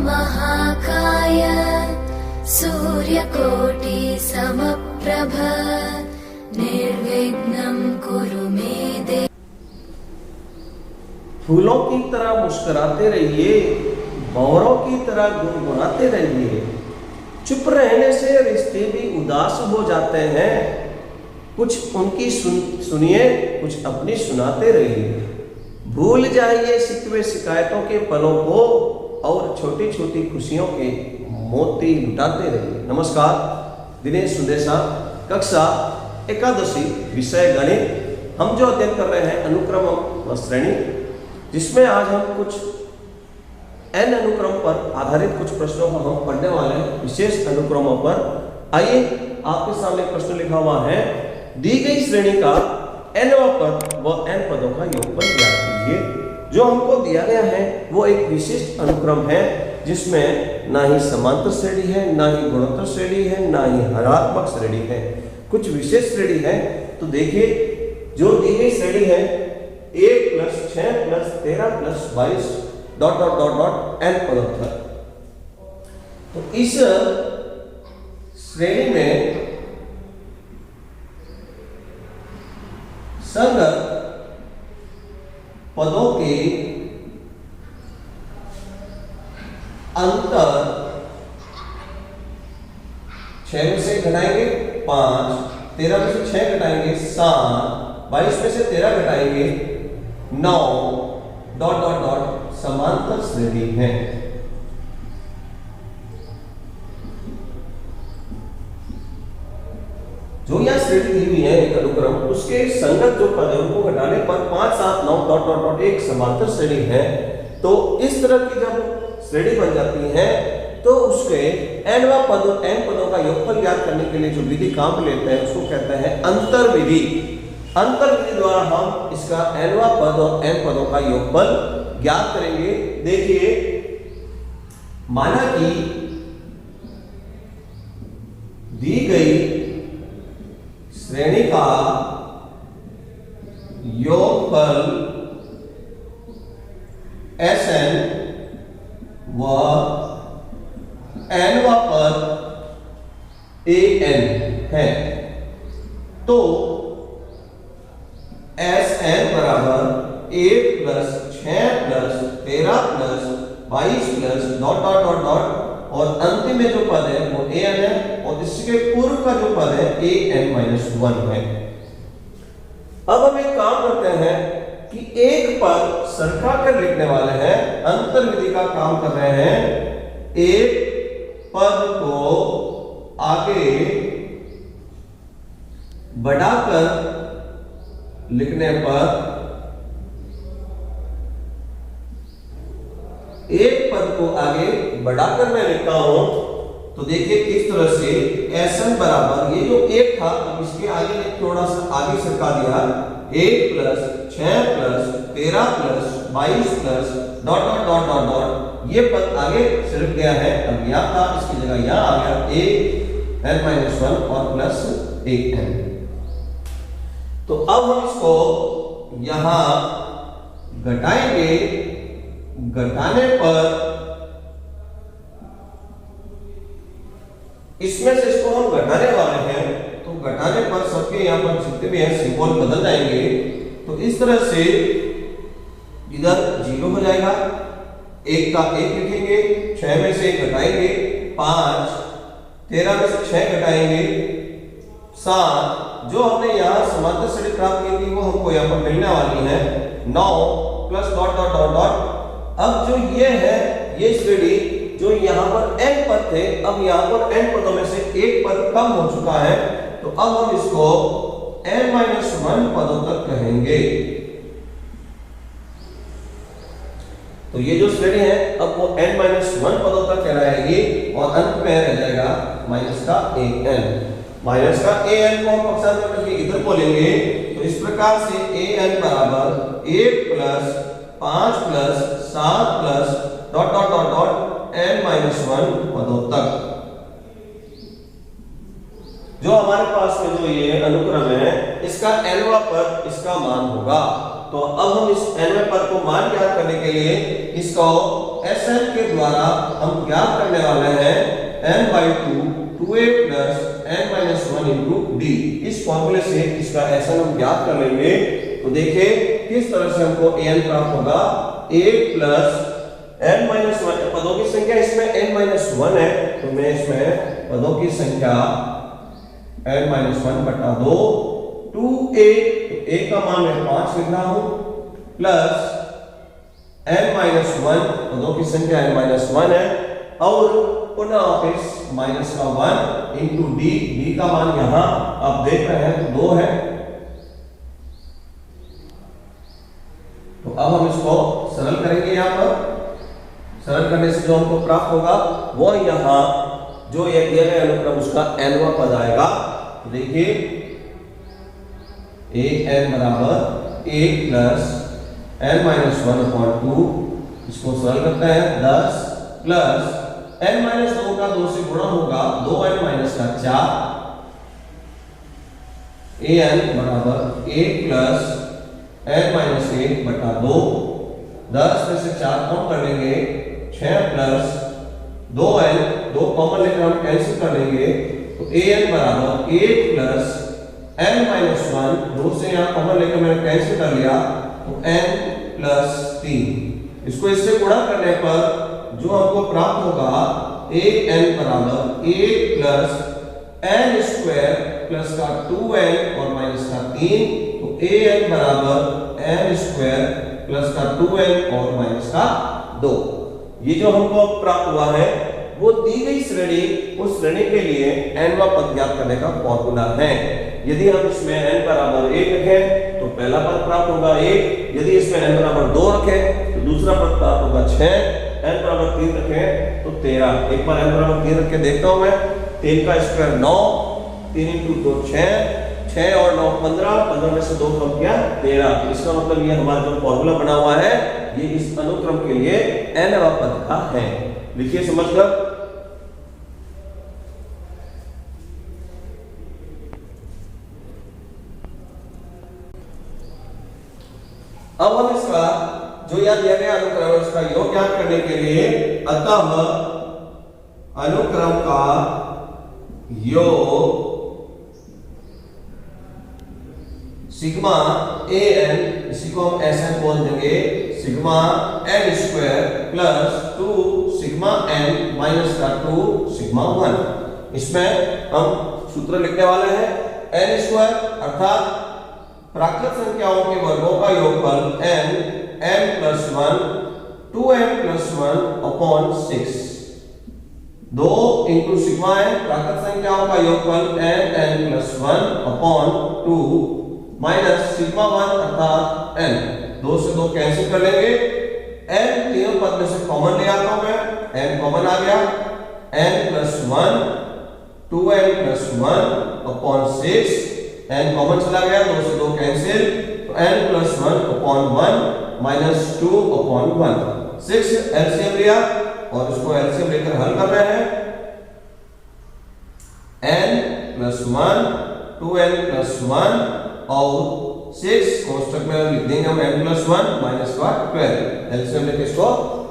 महाकाय सूर्यकोटि समप्रभ निर्विघ्नं कुरु मे देव। फूलों की तरह मुस्कुराते रहिए, भंवरों की तरह गुनगुनाते रहिए। चुप रहने से रिश्ते भी उदास हो जाते हैं। कुछ उनकी सुनिए, कुछ अपनी सुनाते रहिए। भूल जाइए शिकवे शिकायतों के पलों को और छोटी छोटी खुशियों के मोती लुटाते रहिए। नमस्कार, दिनेश सुंदेशा, कक्षा एकादशी, विषय गणित। हम जो अध्ययन कर रहे हैं अनुक्रम व श्रेणी, जिसमें आज हम कुछ n अनुक्रम पर आधारित कुछ प्रश्नों को हम पढ़ने वाले हैं, विशेष अनुक्रमों पर। आइए, आपके सामने प्रश्न लिखा हुआ है, दी गई श्रेणी का nवां पद व n पदों का योगफल ज्ञात कीजिए। जो हमको दिया गया है वो एक विशिष्ट अनुक्रम है, जिसमें ना ही समांतर श्रेणी है, ना ही गुणोत्तर श्रेणी है, ना ही हरात्मक श्रेणी है, कुछ विशेष श्रेणी है। तो देखिए, जो दी गई श्रेणी है 1 + 6 + 13 + 22 ... n पदों तक। तो इस श्रेणी में संगत पदों के अंतर 6 में से घटाएंगे 5, 13 में से 6 घटाएंगे 7, 22 में से 13 घटाएंगे 9 ... समांतर श्रेणी है। जो यह श्रेणी दी हुई है एक अनुक्रम, उसके संगत जो पद है उनको घटाने पर 5, 7, 9 ... एक समांतर श्रेणी है। तो इस तरह की जब श्रेणी बन जाती है तो उसके nवां पद और n पदों का योगफल ज्ञात करने के लिए जो विधि काम लेते हैं उसको कहते हैं अंतर विधि। अंतर विधि द्वारा हम इसका nवां पद और n पदों का योगफल ज्ञात करेंगे। देखिए, माना कि दी गई श्रेणी का योगफल Sn व nवां पद An है, तो Sn बराबर 1 + 6 + 13 + 22 ... और अंतिम में जो पद है वो an है, और इसके पूर्व का जो पद है an-1 है। अब हम एक काम करते हैं कि एक पद सरखा कर लिखने वाले हैं, अंतर विधि का काम कर रहे हैं। एक पद को आगे बढ़ाकर लिखने पर, एक पद को आगे बढ़ाकर मैं लिखता हूं, तो देखिए किस तरह से Sn बराबर, ये जो 1 था अब इसके आगे थोड़ा सा आगे सरका दिया, 1 + 6 + 13 + 22 ... ये पद आगे सरक गया है। अब यहां था, इसकी जगह यहां आ गया an-1 और प्लस 1n। तो अब हम इसको यहां घटाएंगे। घटाने पर इसमें से इसको हम घटाने वाले हैं, तो घटाने पर सबके यहां पर जितने भी हैं सिंबल बदल जाएंगे। तो इस तरह से इधर 0 हो जाएगा, 1 का 1 लिखेंगे, 6 में से 1 घटाएंगे 5, 13 में से 6 घटाएंगे 7, जो हमने यहां समांतर श्रेणी प्राप्त की थी वो हमको यहां पर मिलने वाली है 9 + ... अब जो ये है, ये श्रेणी जो यहाँ पर n पद थे, अब यहाँ पर n पदों में से एक पद कम हो चुका है, तो अब हम इसको n-1 पदों तक कहेंगे। तो ये जो श्रेणी है अब वो n-1 पदों तक कहलाएगी, और अंत में रह जाएगा माइनस का an को हम पक्षांतर करके इधर बोलेंगे। तो इस प्रकार से an बराबर 1 + 5 + 7 + ... n-1 पदों तक। जो हमारे पास में जो ये अनुक्रम है, इसका nवां पद इसका मान होगा। तो अब हम इस nवें पद को मान ज्ञात करने के लिए इसको Sn के द्वारा हम ज्ञात करने वाले हैं n/2 2a plus n-1 into D. इस फॉर्मूले से इसका Sn हम ज्ञात कर लेंगे। तो देखिए किस तरह से हमको an प्राप्त होगा। a प्लस n-1 पदों की संख्या इसमें n-1 है, तो मैं इसमें पदों की संख्या n-1 बटा 2 2a, तो a का मान मैं 5 लिख रहा हूं, प्लस n-1 पदों की संख्या n-1 है, और पुनः वापस माइनस का 1 इंटू डी। डी का मान यहां आप देख रहे हैं तो 2 है। तो अब हम इसको सरल करेंगे। यहां पर सरल करने से जो हमको प्राप्त होगा वो यहां जो ये दिया गया अनुक्रम उसका nवां पद आएगा। तो देखिए an बराबर 1 प्लस n-1/2, इसको सरल करते हैं 10 प्लस n-2 का 2 से गुणा होगा 2n-4, an बराबर 1 प्लस n-1 बटा 2, 10 में से 4 कम कर लेंगे 6 प्लस 2n, 2 कॉमन लेकर हम कैंसिल कर लेंगे, तो an बराबर 1 प्लस n-1, 2 से यहाँ कॉमन लेकर मैंने कैंसिल कर लिया, तो n प्लस 3। इसको इससे गुणा करने पर जो हमको प्राप्त होगा an बराबर 1 प्लस n स्क्वायर प्लस का 2n और माइनस का 3, तो an बराबर n स्क्वायर प्लस का 2n और माइनस का 2। ये जो हमको प्राप्त हुआ है वो दी गई श्रेणी, उस श्रेणी के लिए nवां पद ज्ञात करने का फॉर्मूला है। यदि हम इसमें n बराबर 1 रखें तो पहला पद प्राप्त होगा 1, यदि इसमें n बराबर 2 रखें तो दूसरा पद प्राप्त होगा 6, n बराबर 3 रखें तो 13। एक बार n बराबर 3 रख के देखता हूं मैं। 3 का स्क्वायर 9, 3 इंटू 2 6, 6 और 9 15, 15 में से 2 कम किया 13। इसका मतलब ये हमारा जो फॉर्मूला बना हुआ है ये इस अनुक्रम के लिए nवां पद का है। लिखिए समझकर। अब हम इसका जो यहां दिया गया अनुक्रम है उसका योग ज्ञात करने के लिए अतः अनुक्रम का योग सिग्मा an, इसी को हम Sn बोल देंगे, sigma n square plus 2 sigma n minus का 2 सिग्मा 1। इसमें हम सूत्र लिखने वाले हैं n स्क्वायर अर्थात प्राकृत संख्याओं के वर्गों का योगफल n plus 1 2n plus 1 upon 6, 2 into sigma n प्राकृत संख्याओं का योगफल n plus 1 upon 2 minus sigma 1 अर्थात n। 2 से 2 कैंसिल कर लेंगे, n तीनों पद में से कॉमन ले आता हूं मैं, n कॉमन आ गया, n plus 1 2n plus 1 upon 6, n common चला गया, 2 से 2 कैंसिल, तो n plus 1 upon 1 minus 2 upon 1। 6 LCM लिया और इसको एलसीएम लेकर हल कर रहे हैं। n प्लस 1 2n प्लस 1 और 6 कोष्टक में लिख देंगे हम n प्लस 1 माइनस का 12। एलसीएम लेकर इसको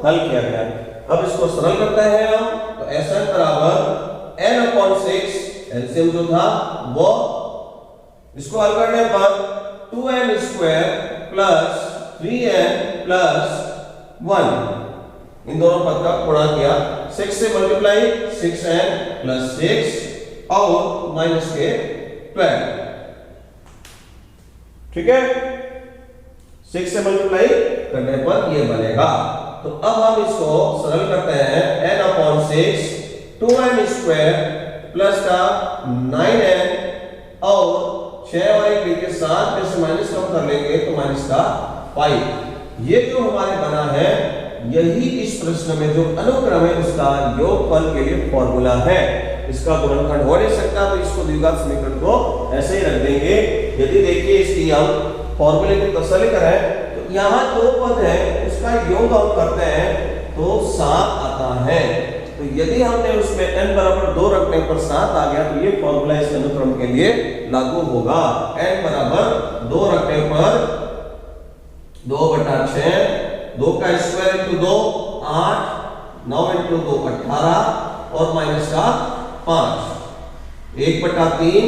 हल किया गया। अब इसको सरल करते हैं हम, तो Sn बराबर n अपॉन 6, एलसीएम जो था वो, इसको हल करने पर 2n square plus 3n plus 1, इन दोनों पद का गुणा किया, 6 से मल्टीप्लाई 6n प्लस 6 और माइनस के 12। ठीक है, 6 से मल्टीप्लाई करने पर ये बनेगा। तो अब हम इसको सरल करते हैं, n upon 6 2n square plus का 9n और 6 और 1 के साथ में से माइनस कम कर लेंगे तो माइनस का 5। ये जो हमारे बना है यही इस प्रश्न में जो अनुक्रम है उसका योगफल के लिए फॉर्मूला है। इसका गुणनखंड हो नहीं सकता तो इसको द्विघात समीकरण को ऐसे ही रख देंगे। यदि देखिए इसकी हम फॉर्मूले की तसल्ली करें तो यहाँ 2 पद है उसका योग हम करते हैं तो 7 आता है। तो यदि हमने उसमें n बराबर 2 रखने पर 7 आ गया तो ये फॉर्मूला इस अनुक्रम के लिए लागू होगा। n बराबर 2 रखने पर 2/6, 2 का स्क्वायर इंटू 2 8, 9 इंटू 2 18 और माइनस का 5, 1/3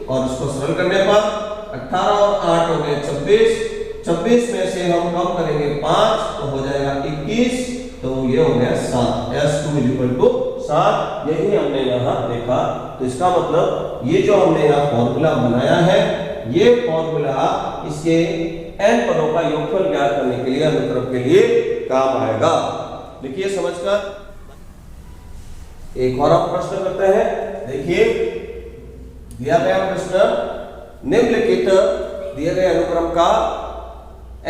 और इसको सरल करने पर 18 और 8 हो गए 26, 26 में से हम कम करेंगे 5 तो हो जाएगा 21, तो ये हो गया 7, S2 7। यही हमने यहाँ देखा। तो इसका मतलब ये जो हमने यहाँ फॉर्मूला बनाया है, ये फॉर्मूला इसके n पदों का योगफल ज्ञात करने के लिए, अनुक्रम के लिए काम आएगा। देखिए समझकर एक और हम प्रश्न करते हैं। देखिए दिया गया प्रश्न, निम्नलिखित दिए गए अनुक्रम का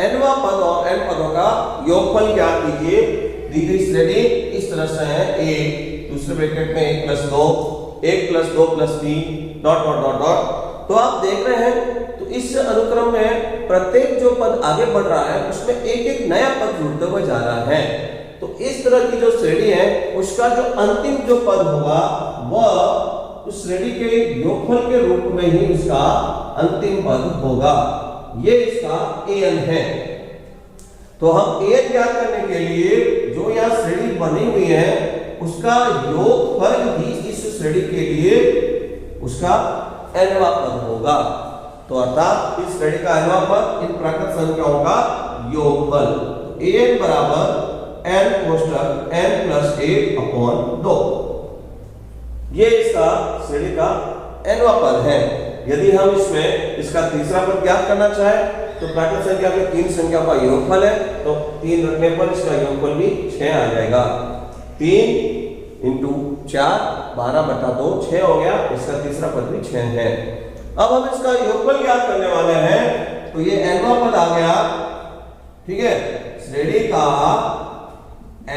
nवां पद और n पदों का योगफल ज्ञात कीजिए। दी गई श्रेणी इस तरह से है, a दूसरे ब्रैकेट में 1 + 2, 1 + 2 + 3 डॉट डॉट डॉट डॉट। तो आप देख रहे हैं, तो इस अनुक्रम में प्रत्येक जो पद आगे बढ़ रहा है उसमें एक एक नया पद जुड़ते हुए जा रहा है। तो इस तरह की जो श्रेणी है उसका जो अंतिम जो पद होगा वह उस श्रेणी के योगफल के रूप में ही उसका अंतिम पद होगा। ये इसका an है। तो हम an ज्ञात करने के लिए जो यहाँ श्रेणी बनी हुई है उसका योगफल भी इस श्रेणी के लिए उसका nवां पद होगा। तो अर्थात इस श्रेणी का nवां पद इन प्राकृत संख्याओं का योगफल। an बराबर n कोष्ठक n + 1/2, ये इसका श्रेणी का nवां पद है। यदि हम इसमें इसका तीसरा पद ज्ञात करना चाहें तो प्राकृत संख्या के 3 संख्याओं का योगफल है, तो 3 रखने पर इसका योगफल भी 6 आ जाएगा। 3 × 4 12/2 6 हो गया, इसका तीसरा पद भी 6 है। अब हम इसका योगफल ज्ञात करने वाले हैं, तो ये nवां पद आ गया। ठीक है, श्रेणी का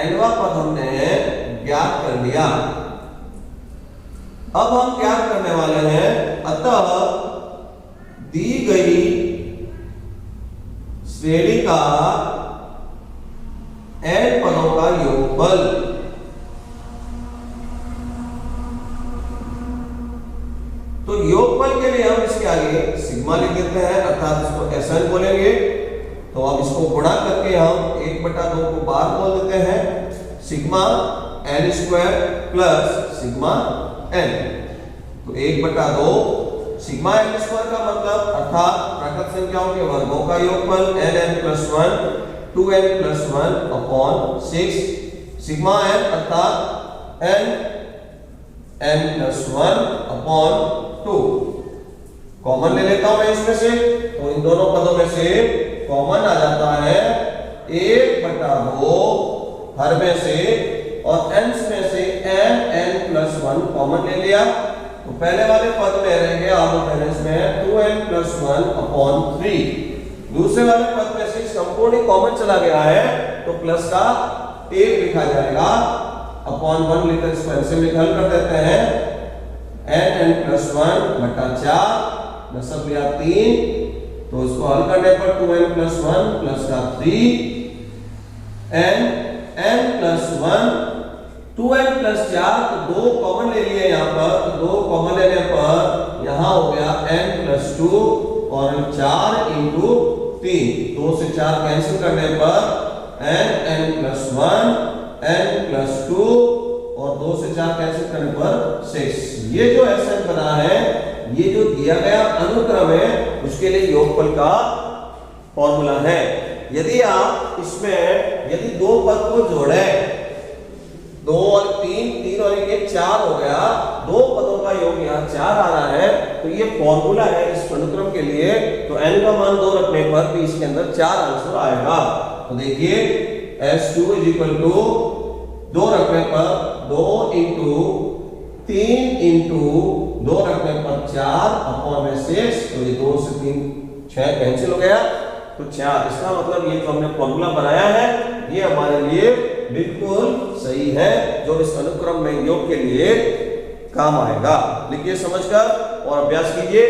nवां पद हमने ज्ञात कर लिया। अब हम क्या करने वाले हैं, अतः दी गई श्रेणी का n पदों का योगफल तो योगफल के लिए हम इसके आगे सिग्मा लिख देते हैं, अर्थात इसको SN बोलेंगे। तो अब इसको गुणा करके हम 1/2 को बाहर बोल देते हैं, sigma n² plus sigma n। तो 1/2 सिग्मा n² का मतलब अर्थात प्राकृत संख्याओं के वर्गों का योगफल nn + 1 2n + 1/6 सिग्मा n अर्थात n + 1/2। कॉमन ले लेता हूं मैं इसमें से, तो इन दोनों पदों में से कॉमन आ जाता है 1/2 हर में से, और अंश में से n + 1 कॉमन ले लिया। तो पहले वाले पद में रह गया बैलेंस में 2n + 1/3। दूसरे वाले पद में से संपूर्ण कॉमन चला गया है, तो प्लस का 1 लिखा जाएगा, /1 लिखकर इसको ऐसे में हल कर देते हैं। n + 1/4 दशक लिया 3, तो इसको हल करने पर 2n + 1 प्लस का 3 n + 1 2n + 4 तो 2 कॉमन ले लिए यहाँ पर, 2 कॉमन लेने पर यहाँ हो गया n + 2 और 4 × 3, 2 से 4 कैंसिल करने पर n + 1 n + 2 और 2 से 4 कैंसिल करने पर 6। ये जो SN बना है, ये जो दिया गया अनुक्रम है उसके लिए योगफल का फॉर्मूला है। यदि आप इसमें यदि 2 पद को जोड़े, 2 और 3, 3 और 1 4 हो गया, 2 पदों का योग यहाँ 4 आ रहा है, तो ये फॉर्मूला है इस अनुक्रम के लिए। तो n का मान 2 रखने पर भी इसके अंदर 4 आंसर आएगा। तो देखिए S2 = 2 रखने पर 2 × 3 × 2 रखने पर 4/6, तो ये 2 से 3 6 कैंसिल हो गया, तो 4। इसका मतलब ये जो हमने फॉर्मूला बनाया है ये हमारे लिए बिल्कुल सही है, जो इस अनुक्रम में योग के लिए काम आएगा। लिखिए समझकर और अभ्यास कीजिए।